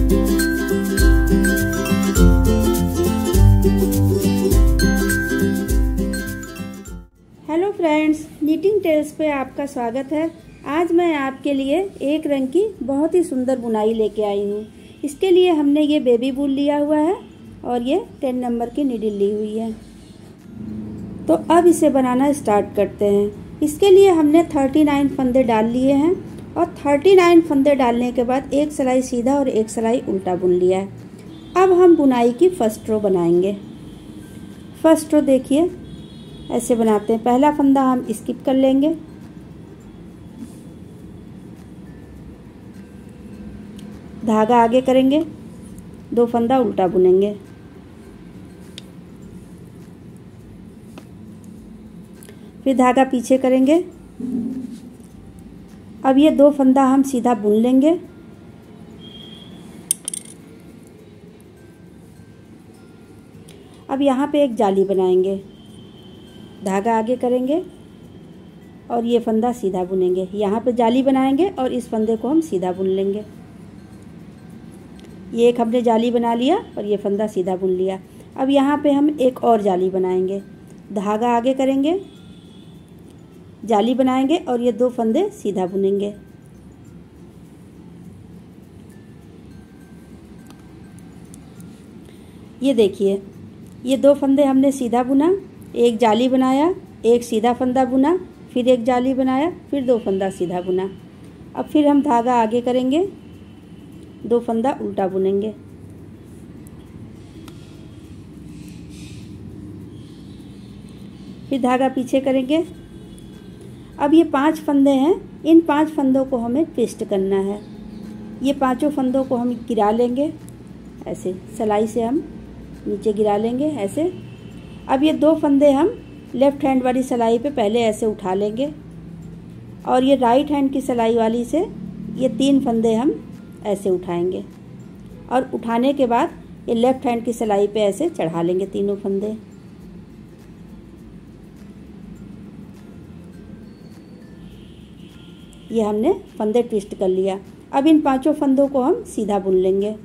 Hello friends, knitting tales पे आपका स्वागत है। आज मैं आपके लिए एक रंग की बहुत ही सुंदर बुनाई लेके आई हूँ। इसके लिए हमने ये बेबी वूल लिया हुआ है और ये 10 नंबर की नीडल ली हुई है। तो अब इसे बनाना स्टार्ट करते हैं। इसके लिए हमने 39 फंदे डाल लिए हैं और 39 फंदे डालने के बाद एक सिलाई सीधा और एक सिलाई उल्टा बुन लिया है। अब हम बुनाई की फर्स्ट रो बनाएंगे। फर्स्ट रो देखिए ऐसे बनाते हैं। पहला फंदा हम स्किप कर लेंगे, धागा आगे करेंगे, 2 फंदा उल्टा बुनेंगे, फिर धागा पीछे करेंगे। अब ये 2 फंदा हम सीधा बुन लेंगे, अब यहाँ पे एक जाली बनाएंगे, धागा आगे करेंगे और ये फंदा सीधा बुनेंगे। यहाँ पे जाली बनाएंगे और इस फंदे को हम सीधा बुन लेंगे। ये एक हमने जाली बना लिया और ये फंदा सीधा बुन लिया। अब यहाँ पे हम एक और जाली बनाएंगे, धागा आगे करेंगे, जाली बनाएंगे और ये 2 फंदे सीधा बुनेंगे। ये देखिए, ये 2 फंदे हमने सीधा बुना, एक जाली बनाया, एक सीधा फंदा बुना, फिर एक जाली बनाया, फिर 2 फंदा सीधा बुना। अब फिर हम धागा आगे करेंगे, 2 फंदा उल्टा बुनेंगे, फिर धागा पीछे करेंगे। अब ये 5 फंदे हैं, इन 5 फंदों को हमें ट्विस्ट करना है। ये 5 फंदों को हम गिरा लेंगे, ऐसे सिलाई से हम नीचे गिरा लेंगे ऐसे। अब ये 2 फंदे हम लेफ्ट हैंड वाली सिलाई पे पहले ऐसे उठा लेंगे और ये राइट हैंड की सिलाई वाली से ये 3 फंदे हम ऐसे उठाएंगे और उठाने के बाद ये लेफ्ट हैंड की सिलाई पे ऐसे चढ़ा लेंगे तीनों फंदे। ये हमने फंदे ट्विस्ट कर लिया। अब इन 5 फंदों को हम सीधा बुन लेंगे।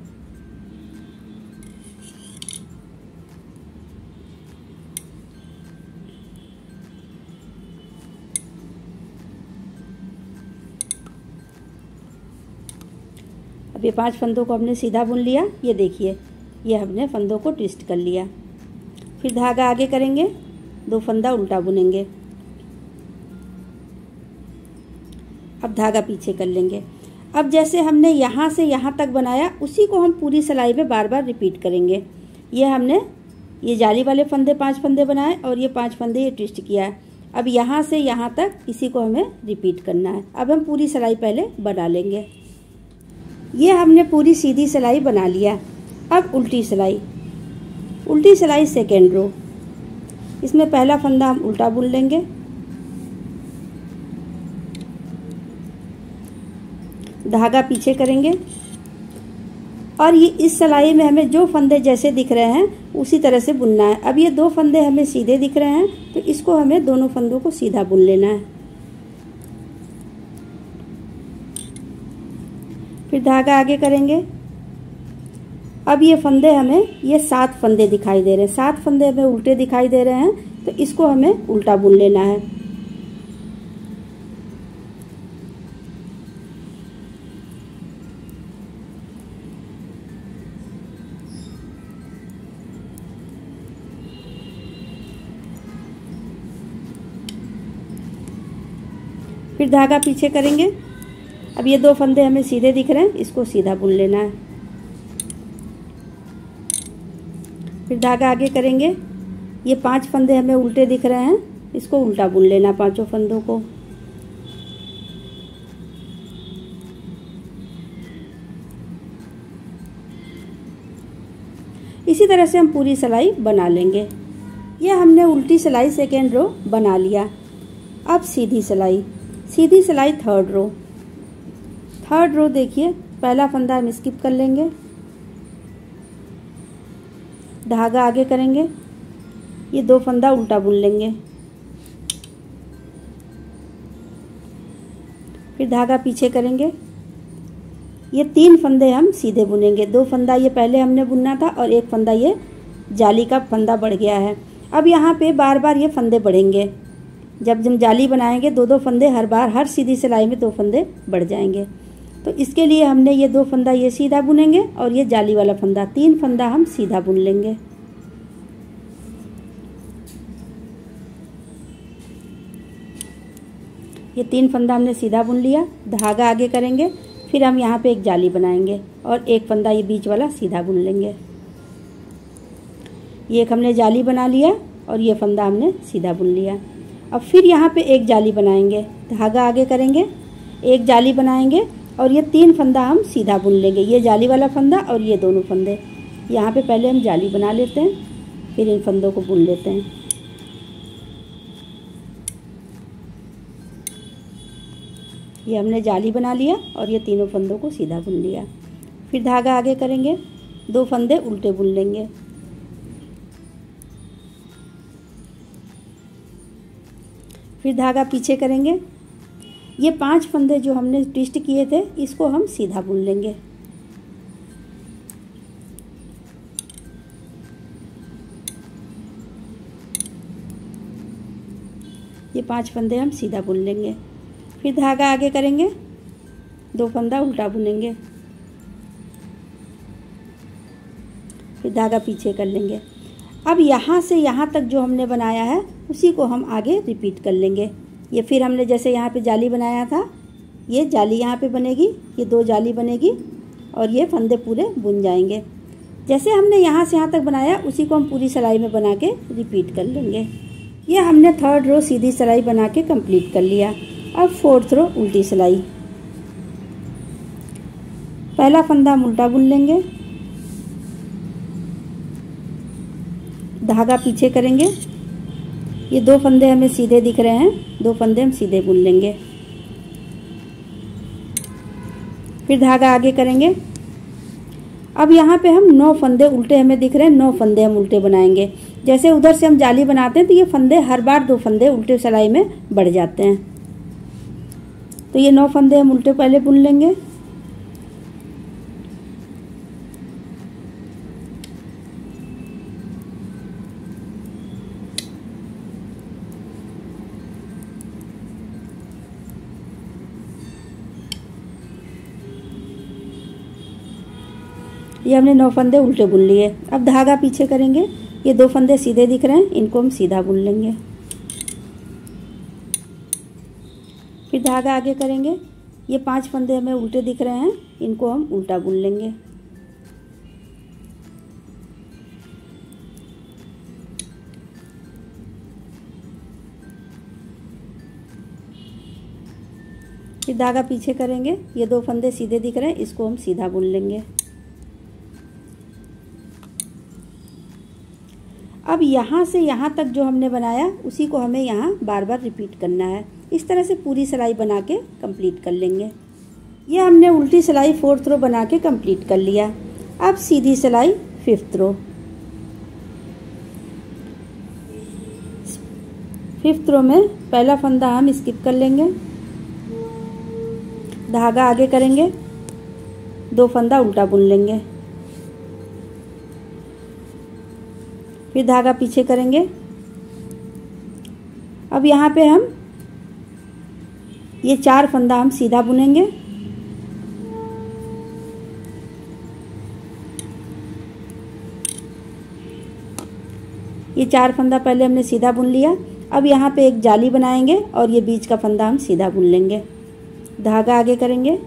अब ये 5 फंदों को हमने सीधा बुन लिया। ये देखिए, ये हमने फंदों को ट्विस्ट कर लिया। फिर धागा आगे करेंगे, 2 फंदा उल्टा बुनेंगे, अब धागा पीछे कर लेंगे। अब जैसे हमने यहाँ से यहाँ तक बनाया उसी को हम पूरी सिलाई में बार बार रिपीट करेंगे। ये हमने ये जाली वाले फंदे 5 फंदे बनाए और ये 5 फंदे ये ट्विस्ट किया है। अब यहाँ से यहाँ तक इसी को हमें रिपीट करना है। अब हम पूरी सिलाई पहले बना लेंगे। ये हमने पूरी सीधी सिलाई बना लिया। अब उल्टी सिलाई सेकेंड रो। इसमें पहला फंदा हम उल्टा बुन लेंगे, धागा पीछे करेंगे और ये इस सिलाई में हमें जो फंदे जैसे दिख रहे हैं उसी तरह से बुनना है। अब ये 2 फंदे हमें सीधे दिख रहे हैं तो इसको हमें दोनों फंदों को सीधा बुन लेना है। फिर धागा आगे करेंगे। अब ये फंदे हमें ये 7 फंदे दिखाई दे रहे हैं, 7 फंदे हमें उल्टे दिखाई दे रहे हैं तो इसको हमें उल्टा बुन लेना है। फिर धागा पीछे करेंगे। अब ये 2 फंदे हमें सीधे दिख रहे हैं, इसको सीधा बुन लेना है। फिर धागा आगे करेंगे। ये 5 फंदे हमें उल्टे दिख रहे हैं, इसको उल्टा बुन लेना 5 फंदों को। इसी तरह से हम पूरी सिलाई बना लेंगे। यह हमने उल्टी सिलाई सेकेंड रो बना लिया। अब सीधी सिलाई थर्ड रो देखिए, पहला फंदा हम स्किप कर लेंगे, धागा आगे करेंगे, ये 2 फंदा उल्टा बुन लेंगे, फिर धागा पीछे करेंगे, ये 3 फंदे हम सीधे बुनेंगे। 2 फंदा ये पहले हमने बुनना था और 1 फंदा ये जाली का फंदा बढ़ गया है। अब यहाँ पे बार बार ये फंदे बढ़ेंगे। जब हम जाली बनाएंगे 2-2 फंदे हर बार, हर सीधी सिलाई में 2 फंदे बढ़ जाएंगे। तो इसके लिए हमने ये 2 फंदा ये सीधा बुनेंगे और ये जाली वाला फंदा 3 फंदा हम सीधा बुन लेंगे। ये 3 फंदा हमने सीधा बुन लिया, धागा आगे करेंगे, फिर हम यहाँ पे एक जाली बनाएंगे और 1 फंदा ये बीच वाला सीधा बुन लेंगे। ये एक हमने जाली बना लिया और ये फंदा हमने सीधा बुन लिया। अब फिर यहाँ पे एक जाली बनाएंगे, धागा आगे करेंगे, एक जाली बनाएंगे और ये 3 फंदा हम सीधा बुन लेंगे। ये जाली वाला फंदा और ये दोनों फंदे यहाँ पे पहले हम जाली बना लेते हैं, फिर इन फंदों को बुन लेते हैं। ये हमने जाली बना लिया और ये तीनों फंदों को सीधा बुन लिया। फिर धागा आगे करेंगे, 2 फंदे उल्टे बुन लेंगे। फिर धागा पीछे करेंगे। ये 5 फंदे जो हमने ट्विस्ट किए थे इसको हम सीधा बुन लेंगे। ये 5 फंदे हम सीधा बुन लेंगे। फिर धागा आगे करेंगे, 2 फंदा उल्टा बुनेंगे, फिर धागा पीछे कर लेंगे। अब यहाँ से यहाँ तक जो हमने बनाया है उसी को हम आगे रिपीट कर लेंगे। ये फिर हमने जैसे यहाँ पे जाली बनाया था, ये जाली यहाँ पे बनेगी, ये 2 जाली बनेगी और ये फंदे पूरे बुन जाएंगे। जैसे हमने यहाँ से यहाँ तक बनाया उसी को हम पूरी सिलाई में बना के रिपीट कर लेंगे। ये हमने 3rd रो सीधी सिलाई बना के कंप्लीट कर लिया। अब 4th रो उल्टी सिलाई। पहला फंदा हम उल्टा बुन लेंगे, धागा पीछे करेंगे। ये 2 फंदे हमें सीधे दिख रहे हैं, 2 फंदे हम सीधे बुन लेंगे। फिर धागा आगे करेंगे। अब यहाँ पे हम 9 फंदे उल्टे हमें दिख रहे हैं, 9 फंदे हम उल्टे बनाएंगे। जैसे उधर से हम जाली बनाते हैं तो ये फंदे हर बार 2 फंदे उल्टे सिलाई में बढ़ जाते हैं। तो ये 9 फंदे हम उल्टे पहले बुन लेंगे। ये हमने 9 फंदे उल्टे बुन लिए। अब धागा पीछे करेंगे। ये 2 फंदे सीधे दिख रहे हैं, इनको हम सीधा बुन लेंगे। फिर धागा आगे करेंगे। ये 5 फंदे हमें उल्टे दिख रहे हैं, इनको हम उल्टा बुन लेंगे। फिर धागा पीछे करेंगे। ये 2 फंदे सीधे दिख रहे हैं, इसको हम सीधा बुन लेंगे। अब यहाँ से यहाँ तक जो हमने बनाया उसी को हमें यहाँ बार बार रिपीट करना है। इस तरह से पूरी सिलाई बना के कंप्लीट कर लेंगे। ये हमने उल्टी सिलाई 4th रो बना के कंप्लीट कर लिया। अब सीधी सिलाई 5th रो। 5th रो में पहला फंदा हम स्किप कर लेंगे, धागा आगे करेंगे, 2 फंदा उल्टा बुन लेंगे। फिर धागा पीछे करेंगे। अब यहाँ पे हम ये 4 फंदा हम सीधा बुनेंगे। ये 4 फंदा पहले हमने सीधा बुन लिया। अब यहाँ पे एक जाली बनाएंगे और ये बीच का फंदा हम सीधा बुन लेंगे। धागा आगे करेंगे,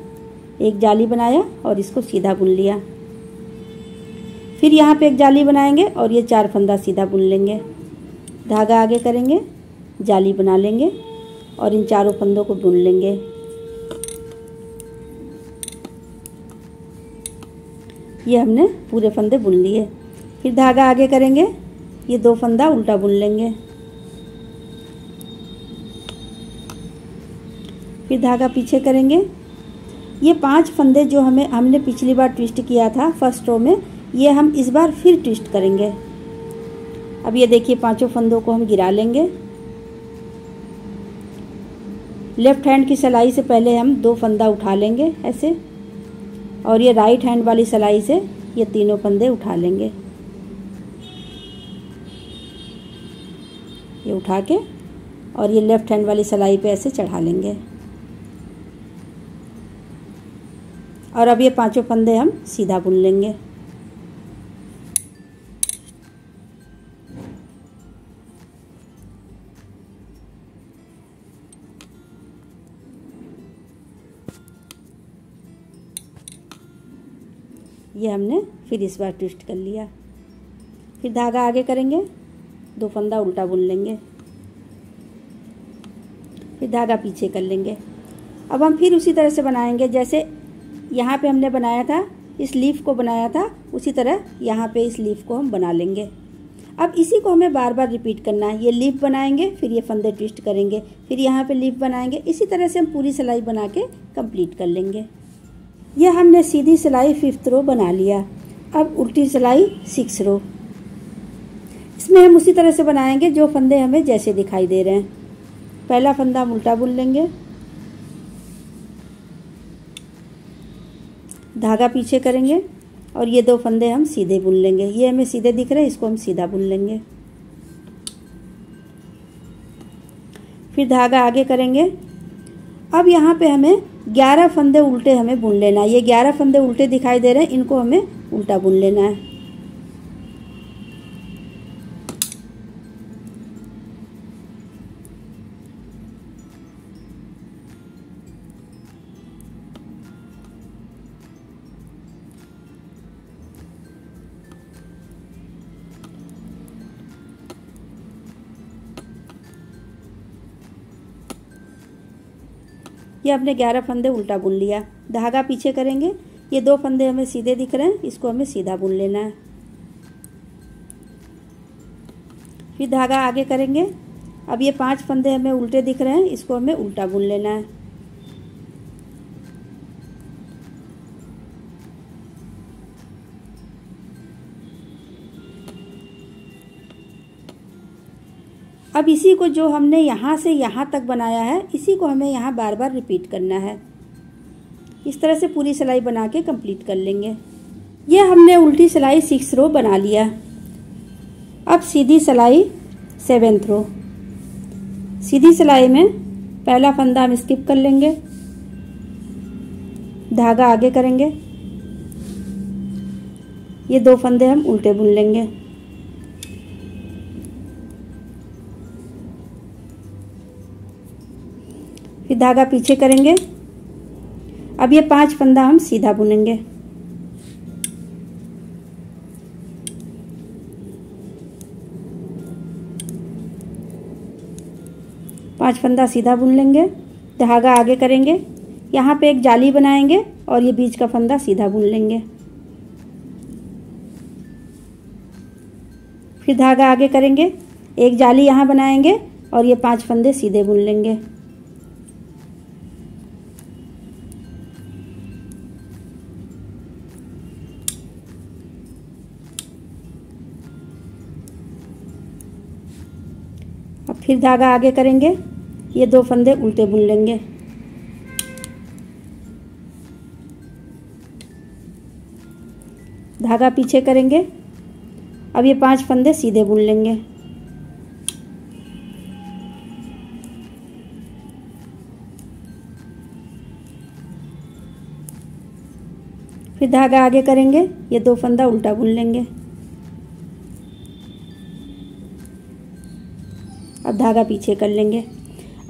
एक जाली बनाया और इसको सीधा बुन लिया। फिर यहाँ पे एक जाली बनाएंगे और ये 4 फंदा सीधा बुन लेंगे। धागा आगे करेंगे, जाली बना लेंगे और इन चारों फंदों को बुन लेंगे। ये हमने पूरे फंदे बुन लिए। फिर धागा आगे करेंगे, ये 2 फंदा उल्टा बुन लेंगे। फिर धागा पीछे करेंगे। ये 5 फंदे जो हमने पिछली बार ट्विस्ट किया था 1st रो में, ये हम इस बार फिर ट्विस्ट करेंगे। अब ये देखिए 5 फंदों को हम गिरा लेंगे। लेफ्ट हैंड की सिलाई से पहले हम 2 फंदा उठा लेंगे ऐसे, और ये राइट हैंड वाली सिलाई से ये तीनों फंदे उठा लेंगे। ये उठा के और ये लेफ्ट हैंड वाली सिलाई पे ऐसे चढ़ा लेंगे। और अब ये पांचों फंदे हम सीधा बुन लेंगे। ये हमने फिर इस बार ट्विस्ट कर लिया। फिर धागा आगे करेंगे, 2 फंदा उल्टा बुन लेंगे, फिर धागा पीछे कर लेंगे। अब हम फिर उसी तरह से बनाएंगे जैसे यहाँ पे हमने बनाया था, इस लीफ को बनाया था, उसी तरह यहाँ पे इस लीफ को हम बना लेंगे। अब इसी को हमें बार बार रिपीट करना है। ये लीफ बनाएंगे, फिर ये फंदे ट्विस्ट करेंगे, फिर यहाँ पे लीफ बनाएंगे। इसी तरह से हम पूरी सिलाई बना के कंप्लीट कर लेंगे। यह हमने सीधी सिलाई 5th रो बना लिया। अब उल्टी सिलाई 6 रो। इसमें हम उसी तरह से बनाएंगे जो फंदे हमें जैसे दिखाई दे रहे हैं। पहला फंदा हम उल्टा बुन लेंगे, धागा पीछे करेंगे और ये 2 फंदे हम सीधे बुन लेंगे। ये हमें सीधे दिख रहे हैं, इसको हम सीधा बुन लेंगे। फिर धागा आगे करेंगे। अब यहाँ पे हमें 11 फंदे उल्टे हमें बुन लेना है। ये 11 फंदे उल्टे दिखाई दे रहे हैं, इनको हमें उल्टा बुन लेना है। ये अपने 11 फंदे उल्टा बुन लिया। धागा पीछे करेंगे, ये 2 फंदे हमें सीधे दिख रहे हैं, इसको हमें सीधा बुन लेना है। फिर धागा आगे करेंगे। अब ये 5 फंदे हमें उल्टे दिख रहे हैं, इसको हमें उल्टा बुन लेना है। अब इसी को जो हमने यहाँ से यहाँ तक बनाया है, इसी को हमें यहाँ बार बार रिपीट करना है। इस तरह से पूरी सिलाई बना के कंप्लीट कर लेंगे। यह हमने उल्टी सिलाई 6 रो बना लिया। अब सीधी सिलाई 7th रो। सीधी सिलाई में पहला फंदा हम स्किप कर लेंगे, धागा आगे करेंगे, ये 2 फंदे हम उल्टे बुन लेंगे। फिर धागा पीछे करेंगे। अब ये 5 फंदा हम सीधा बुनेंगे। पांच फंदा सीधा बुन लेंगे, धागा आगे करेंगे, यहाँ पे एक जाली बनाएंगे और ये बीच का फंदा सीधा बुन लेंगे। फिर धागा आगे करेंगे, एक जाली यहाँ बनाएंगे और ये 5 फंदे सीधे बुन लेंगे। अब फिर धागा आगे करेंगे, ये 2 फंदे उल्टे बुन लेंगे। धागा पीछे करेंगे। अब ये 5 फंदे सीधे बुन लेंगे। फिर धागा आगे करेंगे, ये 2 फंदा उल्टा बुन लेंगे। अब धागा पीछे कर लेंगे।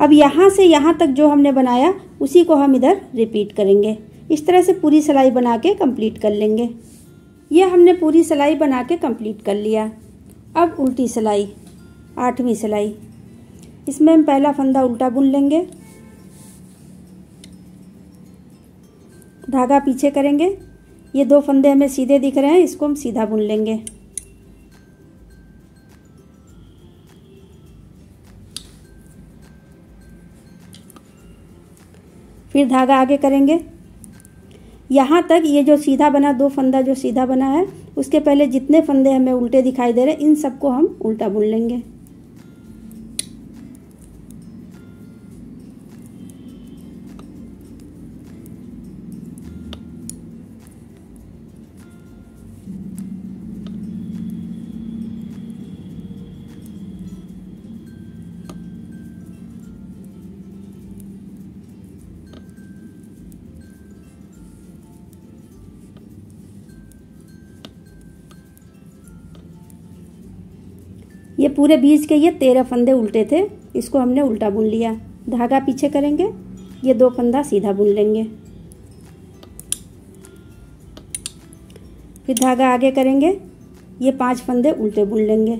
अब यहाँ से यहाँ तक जो हमने बनाया उसी को हम इधर रिपीट करेंगे। इस तरह से पूरी सिलाई बना के कंप्लीट कर लेंगे। यह हमने पूरी सिलाई बना के कंप्लीट कर लिया। अब उल्टी सिलाई 8वीं सिलाई, इसमें हम पहला फंदा उल्टा बुन लेंगे, धागा पीछे करेंगे, ये 2 फंदे हमें सीधे दिख रहे हैं, इसको हम सीधा बुन लेंगे। फिर धागा आगे करेंगे, यहाँ तक ये जो सीधा बना 2 फंदा जो सीधा बना है उसके पहले जितने फंदे हमें उल्टे दिखाई दे रहे हैं इन सबको हम उल्टा बुन लेंगे। ये पूरे बीच के ये 13 फंदे उल्टे थे, इसको हमने उल्टा बुन लिया। धागा पीछे करेंगे, ये 2 फंदा सीधा बुन लेंगे, फिर धागा आगे करेंगे, ये 5 फंदे उल्टे बुन लेंगे।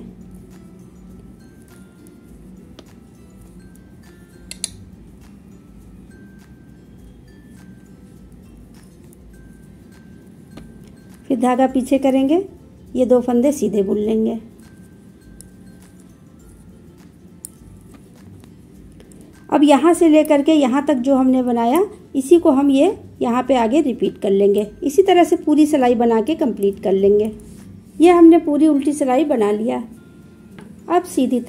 फिर धागा पीछे करेंगे, ये 2 फंदे सीधे बुन लेंगे। अब यहाँ से लेकर के यहाँ तक जो हमने बनाया, इसी को हम ये यहाँ पे आगे रिपीट कर लेंगे। इसी तरह से पूरी सिलाई बना के कंप्लीट कर लेंगे। ये हमने पूरी उल्टी सिलाई बना लिया। अब सीधी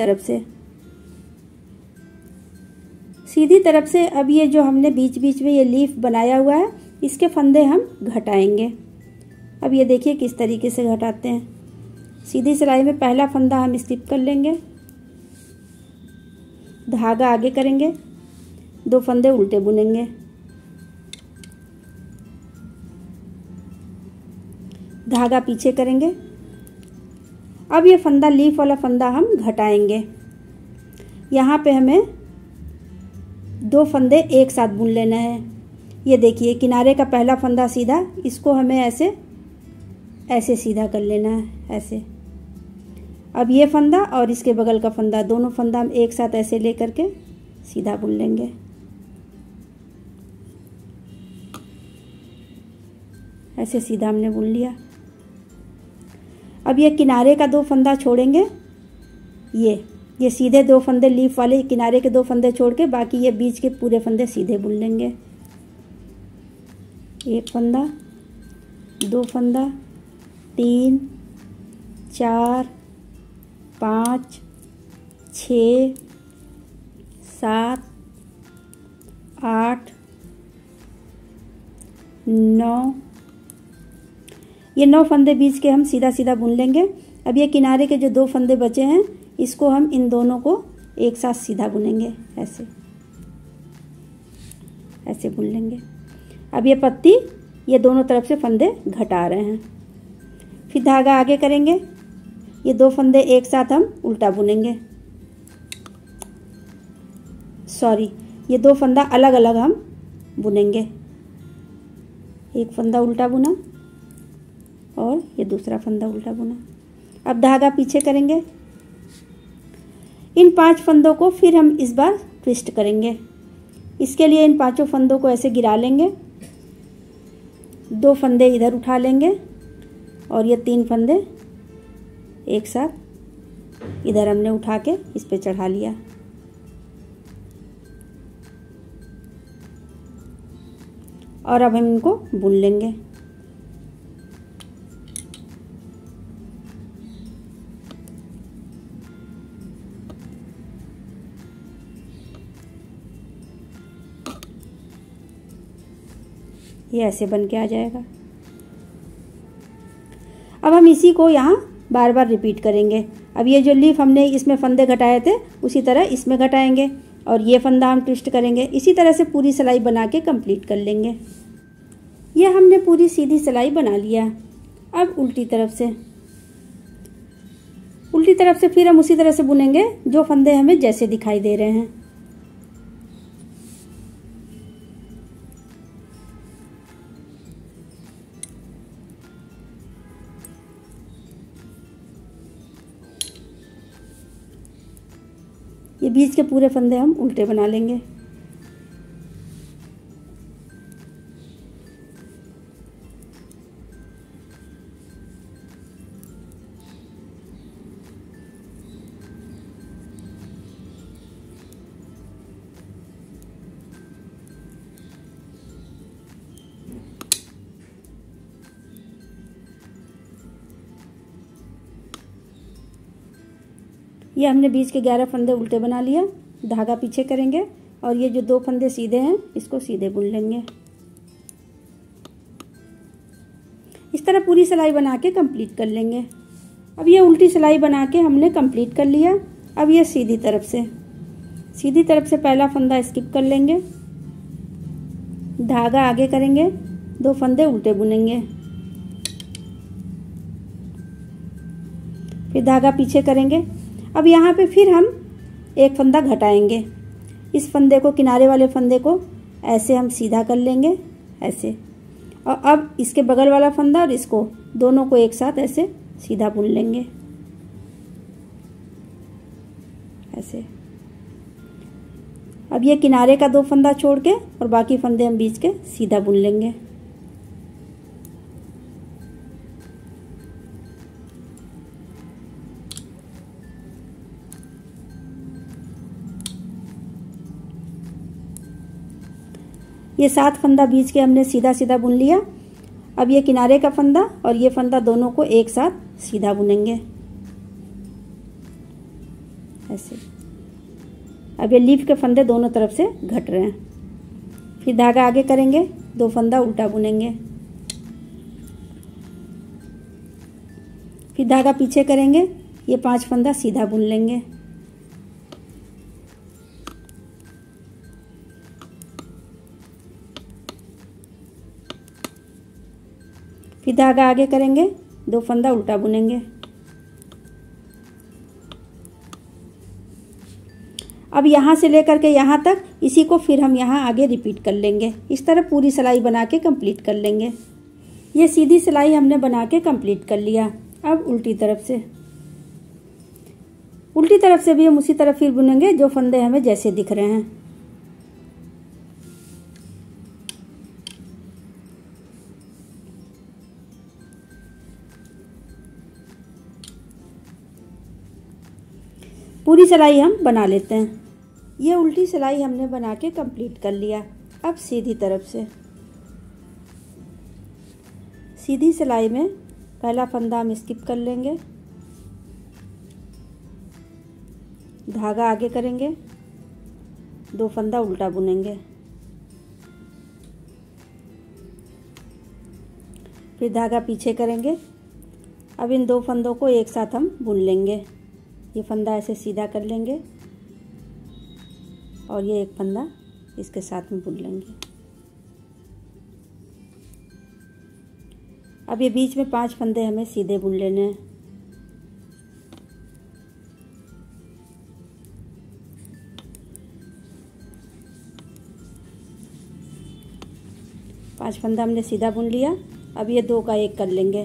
तरफ से अब ये जो हमने बीच बीच में ये लीफ बनाया हुआ है, इसके फंदे हम घटाएंगे। अब ये देखिए किस तरीके से घटाते हैं। सीधी सिलाई में पहला फंदा हम स्किप कर लेंगे, धागा आगे करेंगे, 2 फंदे उल्टे बुनेंगे, धागा पीछे करेंगे। अब ये फंदा लीफ वाला फंदा हम घटाएंगे। यहाँ पे हमें 2 फंदे एक साथ बुन लेना है। ये देखिए किनारे का पहला फंदा सीधा, इसको हमें ऐसे सीधा कर लेना है, ऐसे। अब ये फंदा और इसके बगल का फंदा, दोनों फंदा हम एक साथ ऐसे लेकर के सीधा बुन लेंगे। ऐसे सीधा हमने बुन लिया। अब ये किनारे का 2 फंदा छोड़ेंगे, ये सीधे 2 फंदे लीफ वाले किनारे के 2 फंदे छोड़ के बाकी ये बीच के पूरे फंदे सीधे बुन लेंगे। 1 फंदा, 2 फंदा, 3, 4, 5, 6, 7, 8, 9। ये 9 फंदे बीच के हम सीधा सीधा बुन लेंगे। अब ये किनारे के जो 2 फंदे बचे हैं, इसको हम इन दोनों को एक साथ सीधा बुनेंगे, ऐसे बुन लेंगे। अब ये पत्ती, ये दोनों तरफ से फंदे घटा रहे हैं। फिर धागा आगे करेंगे, ये 2 फंदे एक साथ हम उल्टा बुनेंगे। ये 2 फंदा अलग अलग हम बुनेंगे। एक फंदा उल्टा बुना और ये दूसरा फंदा उल्टा बुना। अब धागा पीछे करेंगे। इन 5 फंदों को फिर हम इस बार ट्विस्ट करेंगे। इसके लिए इन 5 फंदों को ऐसे गिरा लेंगे, 2 फंदे इधर उठा लेंगे और ये 3 फंदे एक साथ इधर हमने उठा के इस पे चढ़ा लिया। और अब हम इनको बुन लेंगे। ये ऐसे बन के आ जाएगा। अब हम इसी को यहाँ बार बार रिपीट करेंगे। अब ये जो लीफ हमने इसमें फंदे घटाए थे, उसी तरह इसमें घटाएंगे और ये फंदा हम ट्विस्ट करेंगे। इसी तरह से पूरी सिलाई बना के कंप्लीट कर लेंगे। ये हमने पूरी सीधी सिलाई बना लिया। अब उल्टी तरफ से फिर हम उसी तरह से बुनेंगे जो फंदे हमें जैसे दिखाई दे रहे हैं। ये बीच के पूरे फंदे हम उल्टे बना लेंगे। ये हमने बीच के 11 फंदे उल्टे बना लिया। धागा पीछे करेंगे और ये जो 2 फंदे सीधे हैं, इसको सीधे बुन लेंगे। इस तरह पूरी सिलाई बना के कंप्लीट कर लेंगे। अब ये उल्टी सिलाई बना के हमने कंप्लीट कर लिया। अब ये सीधी तरफ से पहला फंदा स्किप कर लेंगे, धागा आगे करेंगे, 2 फंदे उल्टे बुनेंगे, फिर धागा पीछे करेंगे। अब यहाँ पे फिर हम एक फंदा घटाएंगे। इस फंदे को, किनारे वाले फंदे को ऐसे हम सीधा कर लेंगे, ऐसे। और अब इसके बगल वाला फंदा और इसको, दोनों को एक साथ ऐसे सीधा बुन लेंगे, ऐसे। अब ये किनारे का 2 फंदा छोड़ के और बाकी फंदे हम बीच के सीधा बुन लेंगे। ये 7 फंदा बीच के हमने सीधा सीधा बुन लिया। अब ये किनारे का फंदा और ये फंदा दोनों को एक साथ सीधा बुनेंगे, ऐसे। अब ये लीफ के फंदे दोनों तरफ से घट रहे हैं। फिर धागा आगे करेंगे, 2 फंदा उल्टा बुनेंगे, फिर धागा पीछे करेंगे, ये 5 फंदा सीधा बुन लेंगे। फिर धागा आगे करेंगे, 2 फंदा उल्टा बुनेंगे। अब यहाँ से लेकर के यहाँ तक इसी को फिर हम यहाँ आगे रिपीट कर लेंगे। इस तरह पूरी सिलाई बना के कंप्लीट कर लेंगे। ये सीधी सिलाई हमने बना के कंप्लीट कर लिया। अब उल्टी तरफ से भी हम उसी तरह फिर बुनेंगे, जो फंदे हमें जैसे दिख रहे हैं। पूरी सिलाई हम बना लेते हैं। ये उल्टी सिलाई हमने बना के कंप्लीट कर लिया। अब सीधी तरफ से, सीधी सिलाई में पहला फंदा हम स्किप कर लेंगे, धागा आगे करेंगे, 2 फंदा उल्टा बुनेंगे, फिर धागा पीछे करेंगे। अब इन 2 फंदों को एक साथ हम बुन लेंगे। ये फंदा ऐसे सीधा कर लेंगे और ये एक फंदा इसके साथ में बुन लेंगे। अब ये बीच में 5 फंदे हमें सीधे बुन लेने हैं। पांच फंदा हमने सीधा बुन लिया। अब ये 2 का 1 कर लेंगे,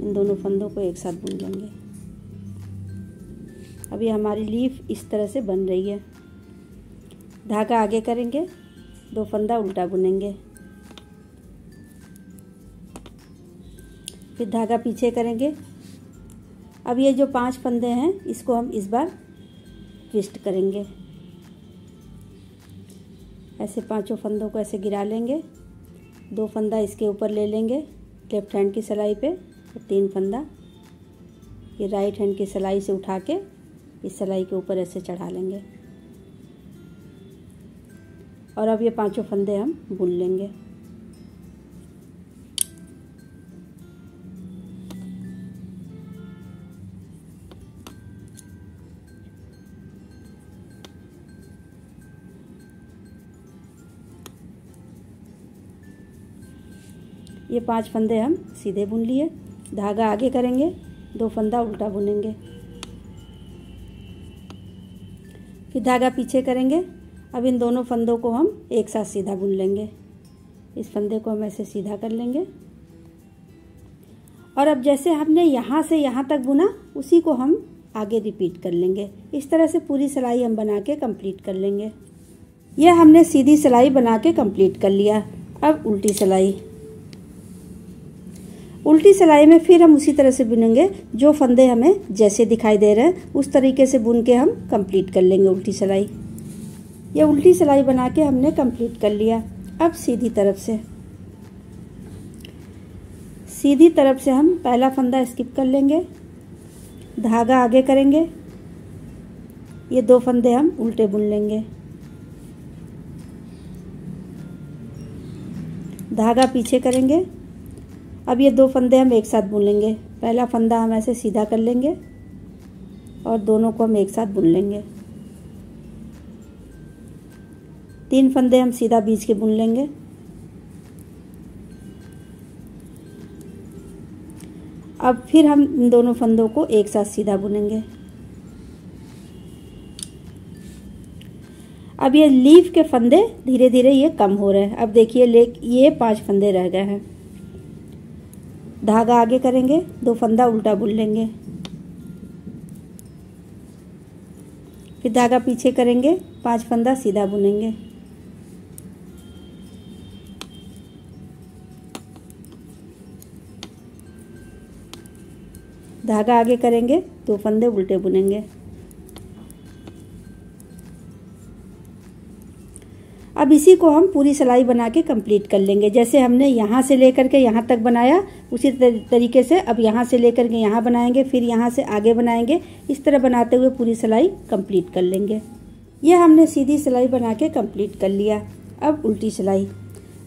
इन दोनों फंदों को एक साथ बुन लेंगे। अभी हमारी लीफ इस तरह से बन रही है। धागा आगे करेंगे, 2 फंदा उल्टा बुनेंगे, फिर धागा पीछे करेंगे। अब ये जो 5 फंदे हैं इसको हम इस बार ट्विस्ट करेंगे। ऐसे 5 फंदों को ऐसे गिरा लेंगे, 2 फंदा इसके ऊपर ले लेंगे लेफ्ट हैंड की सिलाई पे, और 3 फंदा ये राइट हैंड की सिलाई से उठा के इस सिलाई के ऊपर ऐसे चढ़ा लेंगे। और अब ये 5 फंदे हम बुन लेंगे। ये 5 फंदे हम सीधे बुन लिए। धागा आगे करेंगे, 2 फंदा उल्टा बुनेंगे, फिर धागा पीछे करेंगे। अब इन दोनों फंदों को हम एक साथ सीधा बुन लेंगे। इस फंदे को हम ऐसे सीधा कर लेंगे और अब जैसे हमने यहाँ से यहाँ तक बुना उसी को हम आगे रिपीट कर लेंगे। इस तरह से पूरी सिलाई हम बना के कंप्लीट कर लेंगे। यह हमने सीधी सिलाई बना के कंप्लीट कर लिया। अब उल्टी सिलाई। उल्टी सिलाई में फिर हम उसी तरह से बुनेंगे, जो फंदे हमें जैसे दिखाई दे रहे हैं उस तरीके से बुन के हम कंप्लीट कर लेंगे उल्टी सिलाई। ये उल्टी सिलाई बना के हमने कंप्लीट कर लिया। अब सीधी तरफ से, सीधी तरफ से हम पहला फंदा स्किप कर लेंगे, धागा आगे करेंगे, ये 2 फंदे हम उल्टे बुन लेंगे, धागा पीछे करेंगे। अब ये 2 फंदे हम एक साथ बुन लेंगे। पहला फंदा हम ऐसे सीधा कर लेंगे और दोनों को हम एक साथ बुन लेंगे। 3 फंदे हम सीधा बीच के बुन लेंगे। अब फिर हम इन दोनों फंदों को एक साथ सीधा बुनेंगे। अब ये लीफ के फंदे धीरे धीरे ये कम हो रहे हैं। अब देखिए ये 5 फंदे रह गए हैं। धागा आगे करेंगे, 2 फंदा उल्टा बुन लेंगे, फिर धागा पीछे करेंगे, 5 फंदा सीधा बुनेंगे। धागा आगे करेंगे, 2 फंदे उल्टे बुनेंगे। अब इसी को हम पूरी सिलाई बना के कंप्लीट कर लेंगे। जैसे हमने यहाँ से लेकर के यहाँ तक बनाया, उसी तरीके से अब यहाँ से लेकर के यहाँ बनाएंगे, फिर यहाँ से आगे बनाएंगे। इस तरह बनाते हुए पूरी सिलाई कंप्लीट कर लेंगे। यह हमने सीधी सिलाई बना के कंप्लीट कर लिया। अब उल्टी सिलाई।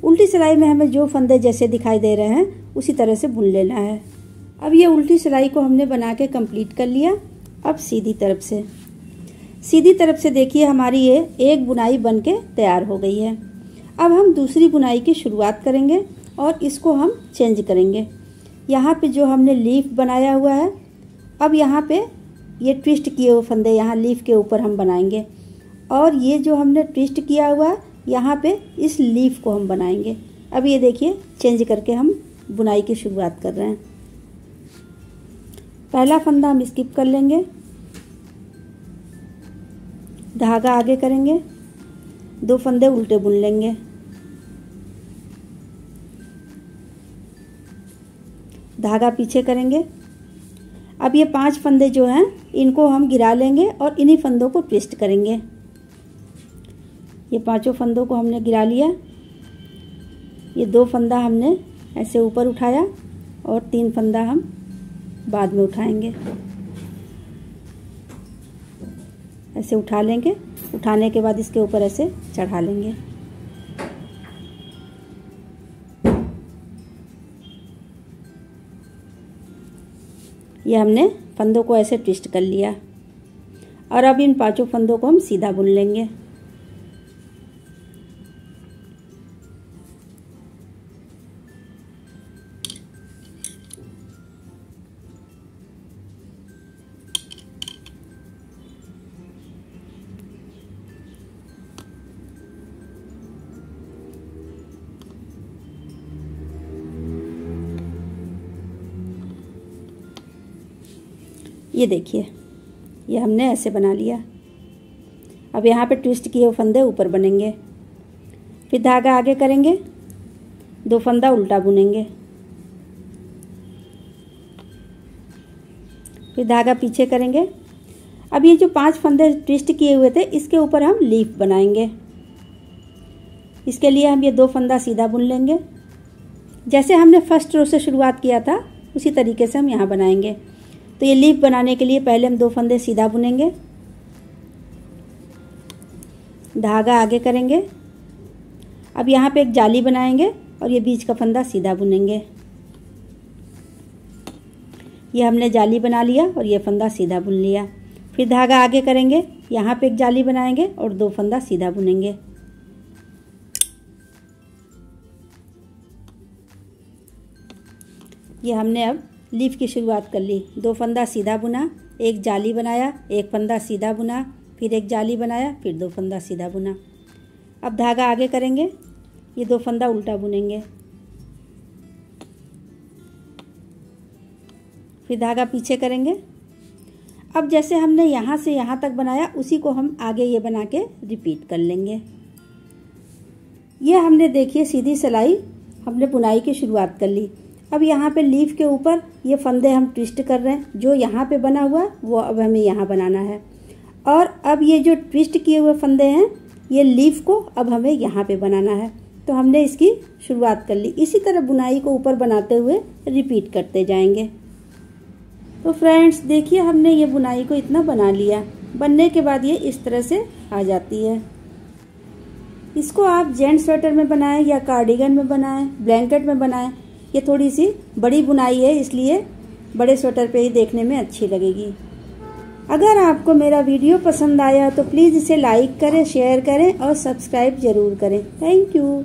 उल्टी सिलाई में हमें जो फंदे जैसे दिखाई दे रहे हैं उसी तरह से बुन लेना है। अब ये उल्टी सिलाई को हमने बना के कंप्लीट कर लिया। अब सीधी तरफ से, सीधी तरफ से देखिए हमारी ये एक बुनाई बनके तैयार हो गई है। अब हम दूसरी बुनाई की शुरुआत करेंगे और इसको हम चेंज करेंगे। यहाँ पे जो हमने लीफ बनाया हुआ है, अब यहाँ पे ये ट्विस्ट किए हुए फंदे यहाँ लीफ के ऊपर हम बनाएंगे, और ये जो हमने ट्विस्ट किया हुआ है यहाँ पे इस लीफ को हम बनाएंगे। अब ये देखिए चेंज करके हम बुनाई की शुरुआत कर रहे हैं। पहला फंदा हम स्किप कर लेंगे, धागा आगे करेंगे, 2 फंदे उल्टे बुन लेंगे, धागा पीछे करेंगे। अब ये 5 फंदे जो हैं इनको हम गिरा लेंगे और इन्हीं फंदों को ट्विस्ट करेंगे। ये 5 फंदों को हमने गिरा लिया। ये 2 फंदा हमने ऐसे ऊपर उठाया और 3 फंदा हम बाद में उठाएंगे। ऐसे उठा लेंगे, उठाने के बाद इसके ऊपर ऐसे चढ़ा लेंगे। ये हमने फंदों को ऐसे ट्विस्ट कर लिया और अब इन 5 फंदों को हम सीधा बुन लेंगे। ये देखिए ये हमने ऐसे बना लिया। अब यहाँ पे ट्विस्ट किए हुए फंदे ऊपर बनेंगे, फिर धागा आगे करेंगे, 2 फंदा उल्टा बुनेंगे, फिर धागा पीछे करेंगे। अब ये जो 5 फंदे ट्विस्ट किए हुए थे इसके ऊपर हम लीफ बनाएंगे। इसके लिए हम ये 2 फंदा सीधा बुन लेंगे। जैसे हमने फर्स्ट रो से शुरुआत किया था उसी तरीके से हम यहाँ बनाएंगे। तो ये लीफ बनाने के लिए पहले हम 2 फंदे सीधा बुनेंगे, धागा आगे करेंगे। अब यहाँ पे एक जाली बनाएंगे और ये बीच का फंदा सीधा बुनेंगे। ये हमने जाली बना लिया और ये फंदा सीधा बुन लिया। फिर धागा आगे करेंगे, यहाँ पे एक जाली बनाएंगे और 2 फंदा सीधा बुनेंगे। ये हमने अब लीफ की शुरुआत कर ली। 2 फंदा सीधा बुना, एक जाली बनाया, एक फंदा सीधा बुना, फिर एक जाली बनाया, फिर 2 फंदा सीधा बुना। अब धागा आगे करेंगे, ये 2 फंदा उल्टा बुनेंगे, फिर धागा पीछे करेंगे। अब जैसे हमने यहाँ से यहाँ तक बनाया उसी को हम आगे ये बना के रिपीट कर लेंगे। ये हमने देखिए सीधी सिलाई हमने बुनाई की शुरुआत कर ली। अब यहाँ पे लीफ के ऊपर ये फंदे हम ट्विस्ट कर रहे हैं। जो यहाँ पे बना हुआ वो अब हमें यहाँ बनाना है, और अब ये जो ट्विस्ट किए हुए फंदे हैं ये लीफ को अब हमें यहाँ पे बनाना है। तो हमने इसकी शुरुआत कर ली। इसी तरह बुनाई को ऊपर बनाते हुए रिपीट करते जाएंगे। तो फ्रेंड्स देखिए हमने ये बुनाई को इतना बना लिया। बनने के बाद ये इस तरह से आ जाती है। इसको आप जेंट्स स्वेटर में बनाएं या कार्डिगन में बनाएं, ब्लैंकेट में बनाएं। ये थोड़ी सी बड़ी बुनाई है इसलिए बड़े स्वेटर पे ही देखने में अच्छी लगेगी। अगर आपको मेरा वीडियो पसंद आया तो प्लीज़ इसे लाइक करें, शेयर करें और सब्सक्राइब ज़रूर करें। Thank you.